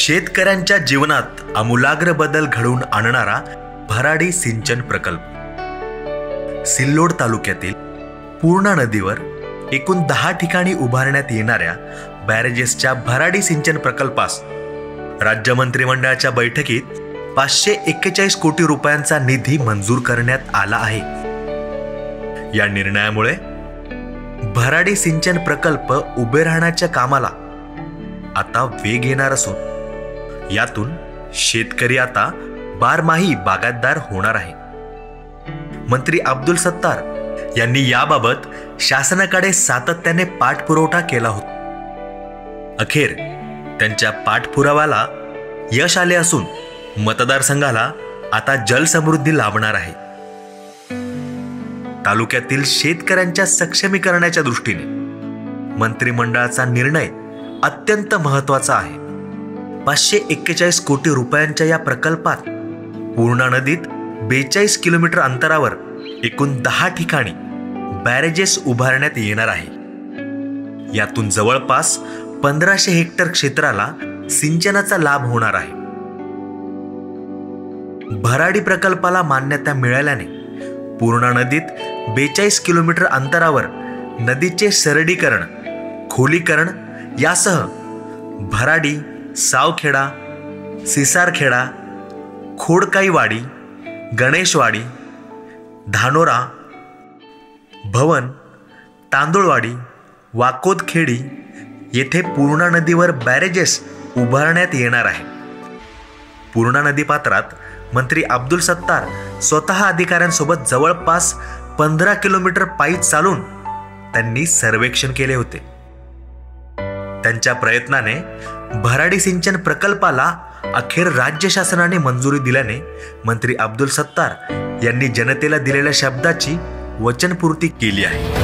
शेतकऱ्यांच्या जीवनात आमूलाग्र बदल घडवून आणणारा भराडी सिंचन प्रकल्प। सिल्लोड तालुक्यातील पूर्णा नदीवर एकूण 10 ठिकाणी उभारण्यात येणाऱ्या बॅरेजेसच्या भराडी सिंचन प्रकल्पास राज्य मंत्रिमंडळाच्या बैठकीत 541 कोटी रुपयांचा निधी मंजूर करण्यात आला आहे। या निर्णयामुळे भराडी सिंचन प्रकल्प उभे राहण्याच्या कामाला आता वेग येणार असून यातून शेतकरी आता बारमाही बागायतदार होणार आहे। मंत्री अब्दुल सत्तार यांनी याबाबत शासनाकडे सातत्याने पाठपुरावा केला होता। अखेर त्यांच्या पाठपुराव्याला यश आले असून मतदारसंघाला आता जलसमृद्धी लाभणार आहे। तालुक्यातील शेतकऱ्यांच्या सक्षमीकरणाच्या दृष्टीने मंत्रिमंडळाचा निर्णय अत्यंत महत्त्वाचा आहे। 541 कोटी रुपयांच्या या प्रकल्पात पूर्णा नदीत 42 किलोमीटर अंतरावर एकूण 10 ठिकाणी बॅरेजेस उभारण्यात येणार आहे। यातून जवळपास 1500 हेक्टर क्षेत्राला सिंचनाचा लाभ होणार आहे। भराडी प्रकल्पाला मान्यता मिळाल्याने पूर्णा नदीत 42 किलोमीटर अंतरावर नदीचे सरळीकरण, खोलीकरण यासह भराडी, सावखेडा, सिसारखेडा, खोडकाईवाडी, गणेशवाडी, धानोरा, भवन, तांदुळवाडी, वाकोदखेडी येथे पूर्णा नदीवर बॅरेजेस उभारण्यात येणार आहे। पूर्णा नदीपात्रात मंत्री अब्दुल सत्तार स्वतः अधिकाऱ्यांसोबत जवळपास 15 किलोमीटर पायी चालून त्यांनी सर्वेक्षण केले होते। त्यांच्या प्रयत्नाने भराडी सिंचन प्रकल्पाला अखेर राज्य शासनाने मंजुरी दिल्याने मंत्री अब्दुल सत्तार यांनी जनतेला दिलेल्या शब्दाची वचनपूर्ती केली आहे।